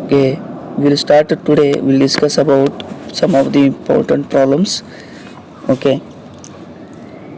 Okay, we'll start today. We'll discuss about some of the important problems. Okay,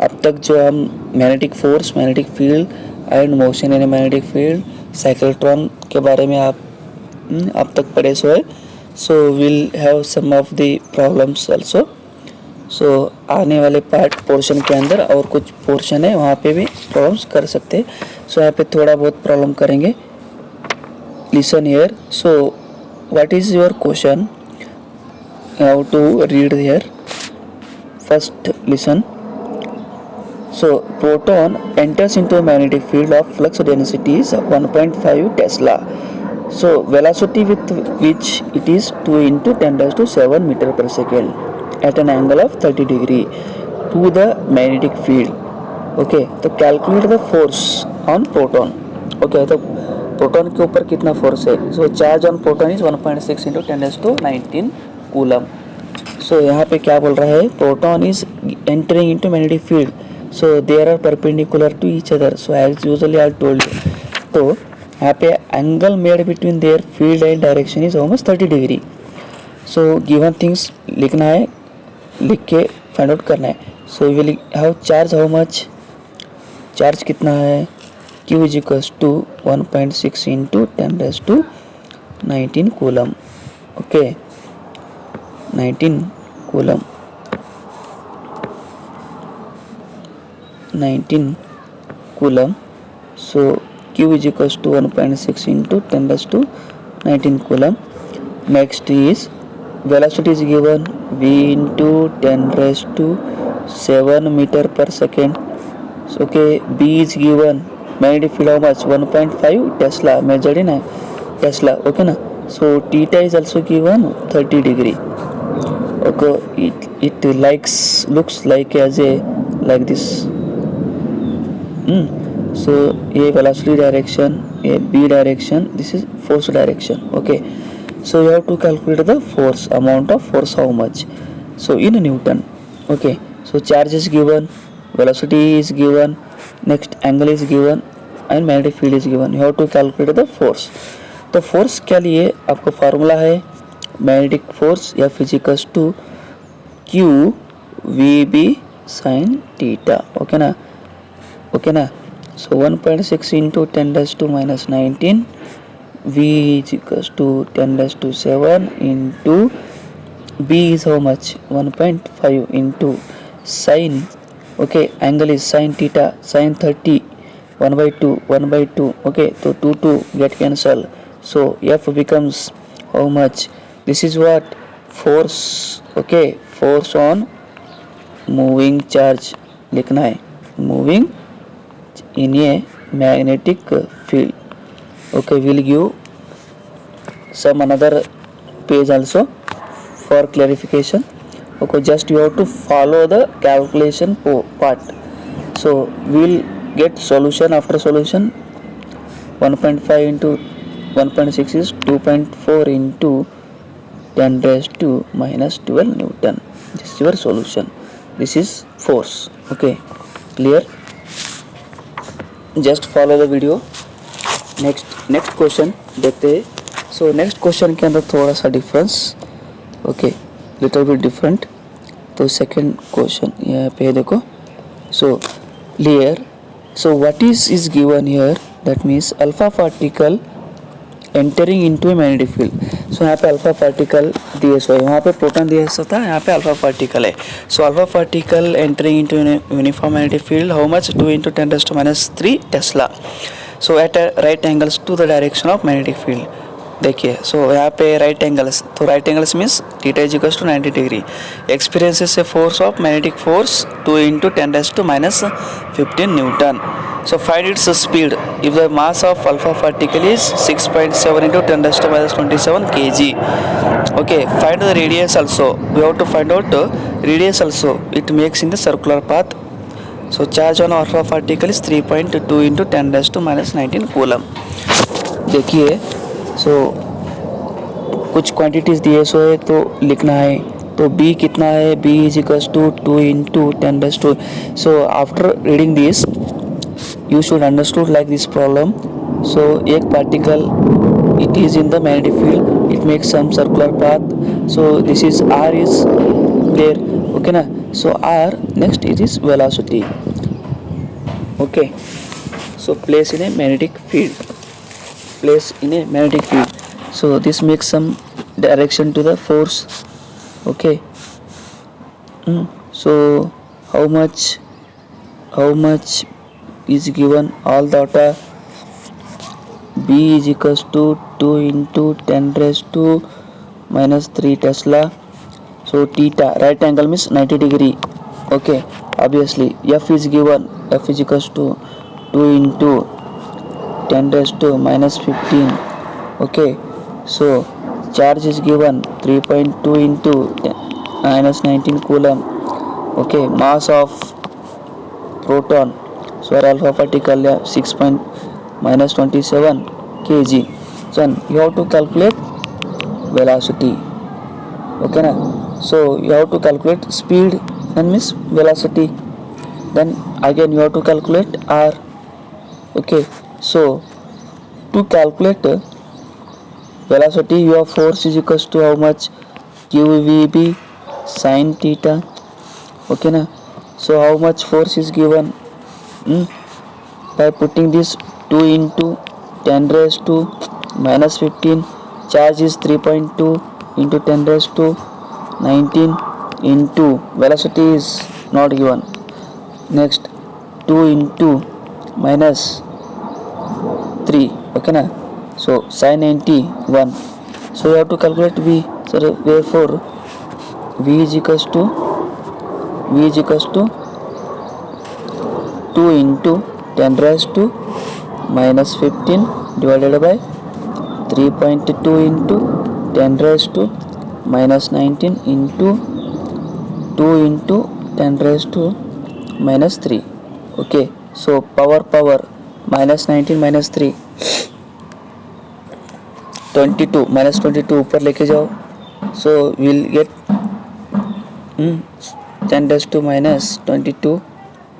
अब तक जो हम magnetic force, magnetic field and motion in magnetic field, cyclotron के बारे में आप अब तक पढ़े सो है. So will have some of the problems also. So आने वाले पार्ट पोर्शन के अंदर और कुछ पोर्शन है वहाँ पे भी प्रॉब्लम्स कर सकते हैं. सो यहाँ पे थोड़ा बहुत प्रॉब्लम करेंगे. Listen here. So what is your question? How to read here? First listen. So proton enters into a magnetic field of flux density is 1.5 Tesla. So velocity with which it is 2 into 10 raised to 7 meter per second at an angle of 30 degree to the magnetic field. Okay, तो calculate the force on proton. Okay, तो proton के ऊपर कितना force है. So charge on proton is 1.6 into 10⁻19 coulomb. So यहाँ पे क्या बोल रहा है, proton is entering into magnetic field. So there are perpendicular to each other. So as usually I told you. तो यहाँ पे angle made between there field and direction is almost 30 degree. So given things लिखना है, लिख के find out करना है. So will have charge how much, charge कितना है. Q is equals to 1.6 into 10 raised to 19 coulomb. Okay, 19 coulomb. 19 coulomb. So Q is equals to 1.6 into 10 raised to 19 coulomb. Next is velocity is given v into 10 raised to 7 meter per second. So okay, B is given magnetic field how much, 1.5 Tesla, measured in Tesla. Okay na. So theta is also given 30 degree. Okay, it looks like as a like this. So a velocity direction, a B direction, this is force direction. Okay, so you have to calculate the force, amount of force how much. So in Newton. Okay, so charge is given, velocity is given, next angle is given and magnetic field is given. You have to calculate the force. तो force के लिए आपका formula है magnetic force या फिजिकल्स to q v B sine theta. Okay ना, okay ना. So 1.6 into 10⁻⁻19 v is equals to 10⁻⁷ into b is how much, 1.5 into sin. Okay, angle is sin theta, sin 30, 1/2. Okay, so 2 get cancel. So F becomes how much, this is what, force. Okay, force on moving charge लिखना है, moving in a magnetic field. Okay, we'll give some another page also for clarification. Okay, just you have to follow the calculation part. So we'll get solution after solution. 1.5 into 1.6 is 2.4 into 10⁻⁻12 Newton. This is your solution. This is force. Okay, clear? Just follow the video. next question देखते हैं. So next question के अंदर थोड़ा सा difference. Okay, little bit different. तो second question यहाँ पे देखो. So here, so what is given here, that means alpha particle entering into a magnetic field. So यहाँ पे अल्फा पार्टिकल दिए सो है, वहाँ पे प्रोटॉन दिया था, यहाँ पे अल्फा पार्टिकल है. So alpha particle entering into uniform magnetic field how much, 2 into 10⁻³ tesla. So at right angles to the direction of magnetic field. देखिए, सो यहाँ पे राइट एंगल्स, तो right angles means theta is equals to 90 degree. Experiences a force of magnetic force 2 into 10⁻⁻15 newton. So find its speed if the mass of alpha particle is 6.7 into 10⁻27 kg. Okay, find the radius also. We have to find out radius also. It makes in the circular path. So charge on alpha particle is 3.2 into 10⁻⁻19 coulomb. देखिए, so कुछ quantities दिए सो है तो लिखना है. तो b कितना है, b is equals to 2 into 10⁻². So after reading this you should understood like this problem. So एक particle it is in the magnetic field, it makes some circular path. So this is r is there. Okay na. So r, next it is velocity. Okay, so place in a magnetic field, place in a magnetic field. So this makes some direction to the force. Okay. So how much is given? All data. B is equals to 2 into 10 raised to minus 3 Tesla. So theta, right angle means 90 degree. Okay, obviously F is given. F is equals to 2 into 10 raised to minus 15. Okay, so charge is given 3.2 into 10 minus 19 coulomb. Okay, mass of proton, so alpha particle 6 point minus 27 kg. Then you have to calculate velocity. Okay na. So you have to calculate speed and means velocity. Then again you have to calculate r. Okay, so to calculate velocity, your force is equals to how much? qvb sin theta. Okay na. So how much force is given? By putting this 2 into 10 raised to minus 15, charge is 3.2 into 10 raised to 19 into velocity is not given. Next 2 into minus 3. Okay na. So sin 91. So you have to calculate v. So therefore v is equals to 2 into 10 raised to minus 15 divided by 3.2 into 10 raised to minus 19 into 2 into 10 raised to minus 3. Okay, so power minus 19 minus 3 22 minus 22 ऊपर लेके जाओ. So we'll get 10 raised to minus 22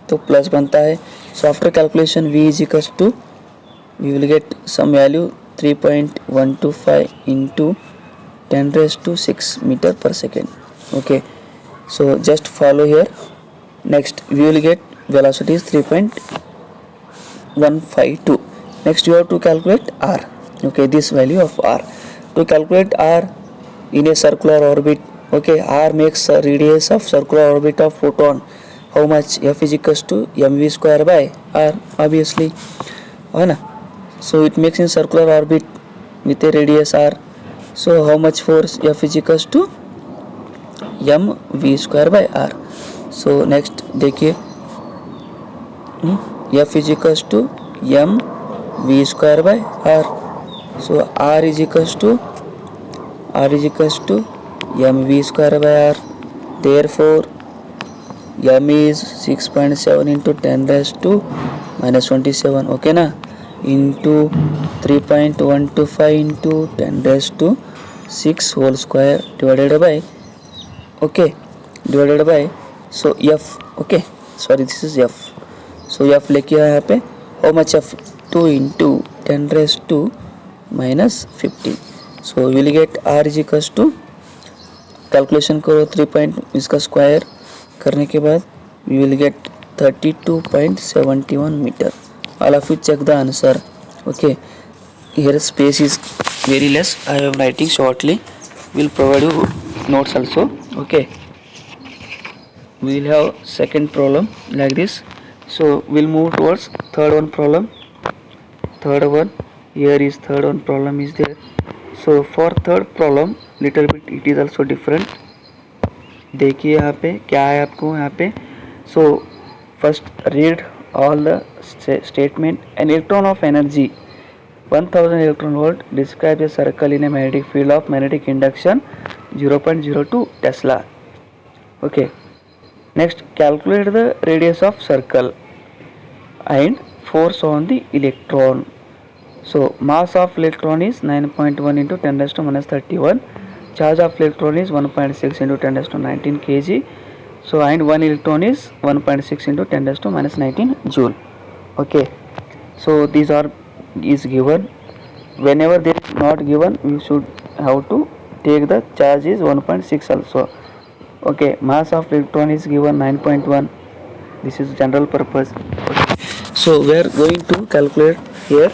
तो plus बनता है. So after calculation v is equals to, we will get some value 3.125 into 10 raised to 6 meter per second. Okay, so just follow here. Next we will get velocity is 3.152. Next you have to calculate r. Okay, this value of r. To calculate r in a circular orbit, okay, r makes a radius of circular orbit of photon. How much? F is equals to mv square by r, obviously. So it makes in circular orbit with a radius r. So how much force? F is equals to mv square by r. So next देखिए, F is equals to mv square by r. So r is equals to mv square by r. Therefore m is 6.7 into 10 raised to minus 27. Okay na, into 3.125 into 10 raised to 6 whole square divided by, okay, divided by, so f. Okay, sorry, this is f. So f लेके यहाँ पे how much f? 2 into 10 raised to minus 15. So we will get r is equals to, calculation करो 3 point इसका square करने के बाद we will get 32.71 meter. All of you check the answer. Okay, here space is very less. I am writing shortly. We'll provide you notes also. Okay, we will have second problem like this. So we'll move towards third one problem. Third one, here is third one problem is there. So for third problem little bit it is also different. देखिए यहाँ पे क्या है आपको यहाँ पे. So first read all the statement. An electron of energy 1000 electron volt describes a circle in a magnetic field of magnetic induction 0.02 Tesla. Okay, next calculate the radius of circle and force on the electron. So mass of electron is 9.1 into 10 raised to minus 31. Charge of electron is 1.6 into 10 raised to 19 kg. So and one electron is 1.6 into 10 raised to minus 19 joule. Okay, so these are is given. Whenever there is not given, we should have to take the charge is 1.6 also. Okay, mass of electron is given 9.1. This is general purpose. Okay. So we are going to calculate here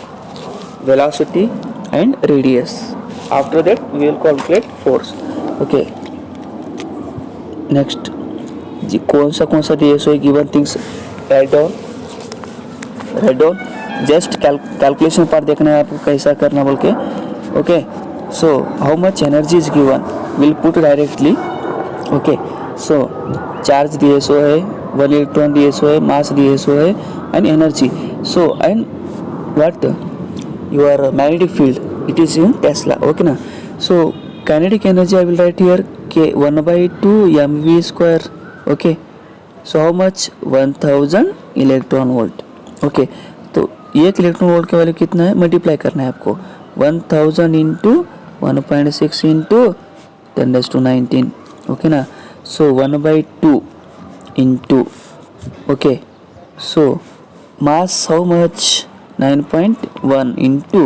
velocity and radius. After that we will calculate force. Okay, next कौन सा दिए सो given things write down just calculation part देखना है आपको कैसा करना बोल के. Okay, so how much energy is given will put directly. Okay, so charge दिए सो है, 1 इलेक्ट्रॉन दिए सो है, मास दिए सो है and energy. So and what your magnetic field, it is in Tesla. Okay na. So kinetic energy I will write here k 1/2 mv square. Okay, so how much 1000 electron volt. Okay, तो एक electron volt के value कितना है multiply करना है आपको 1000 into 1.6 into 10⁻19. Okay ना. सो 1/2 into. Okay, so mass how much 9.1 into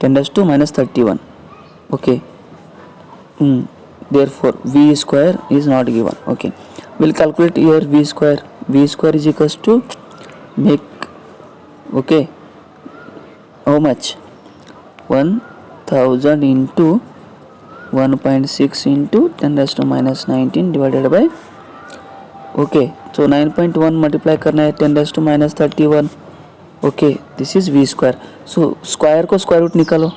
10⁻31. Okay, therefore v square is not given. Okay, we'll calculate here v square. V square is equals to make, okay, how much 1000 into 1.6 into 10⁻19 divided by, okay, so 9.1 multiply करना है 10⁻31. Okay, this is v square. So square को square root निकालो,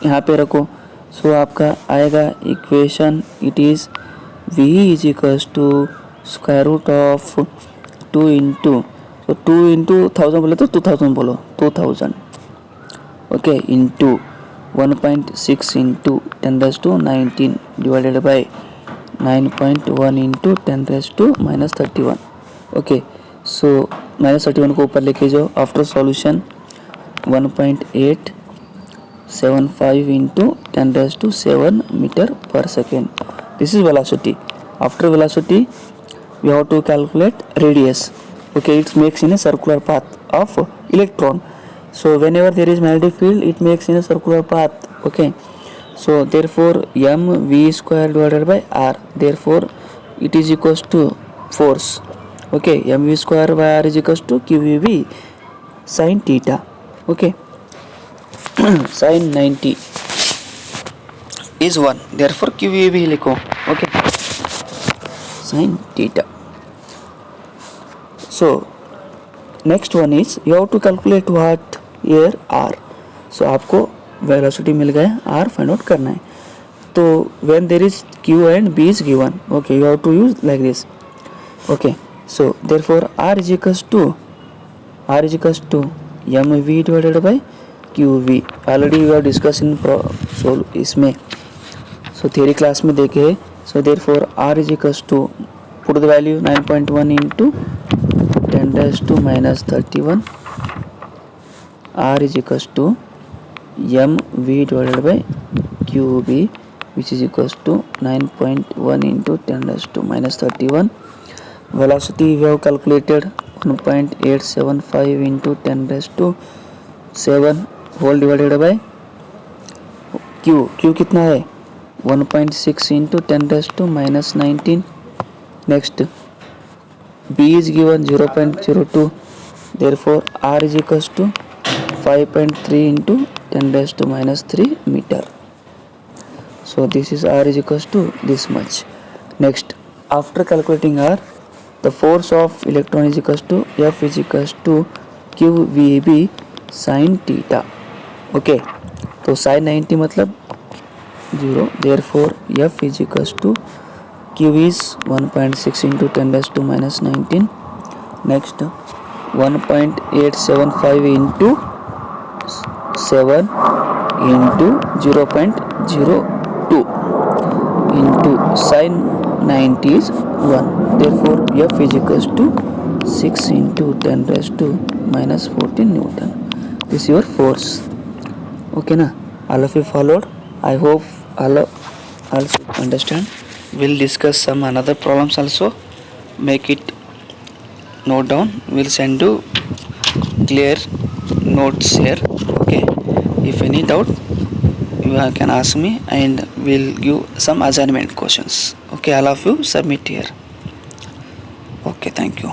यहाँ पे रखो. सो आपका आएगा equation, it is v is equals to square root of 2 into, तो 2 इंटू 1000 बोले तो 2000 बोलो, 2000. Okay, into 1.6 into 10⁻19 divided by 9.1 into 10⁻31. Okay, so -31 को ऊपर लेके जाओ. आफ्टर सॉल्यूशन 1.875 इंटू 10⁻7 मीटर पर second. This is velocity. After velocity we have to calculate radius. Okay, it makes in a circular path of electron. So whenever there is magnetic field it makes in a circular path. Okay, so therefore mv square divided by r, therefore it is equals to force. Okay, mv square by r is equals to qvb sin theta. Okay, sin 90 is 1, therefore qvb लिखो. Okay, sin theta. So next one is you have to calculate what here r. So आपको velocity मिल गया, r find out करना है. तो when there is q and b is given, okay, you have to use like this. Okay, so therefore r is equals to mv divided by qv. already we have discussed in so इसमें, so theory class में देखे. so therefore r is equals to, put the value 9.1 into 10⁻31. r is equals to mv divided by qv, which is equals to 9.1 into 10⁻31. velocity we have calculated 1.875 into 10⁻7 whole divided by q. q कितना है 1.6 into 10⁻19. next b is given 0.02, therefore r is equals to 5.3 into 10⁻3 meter. so this is r is equals to this much. next, after calculating r, the force of electron is equals to F is equals to QVB sin theta. Okay, तो sin 90 मतलब 0, therefore F is equals to Q is 1.6 into 10⁻19. next 1.875 into 7 into 0.02 into sin 90 is 1, therefore F is equals to 6 into 10⁻14 Newton. This is your force. Okay na, all of you followed. I hope all also understand. We'll discuss some another problems also. Make it note down. We'll send you clear notes here. Okay, If any doubt, you can ask me and we'll give some assignment questions. Okay, all of you submit here. Okay, thank you.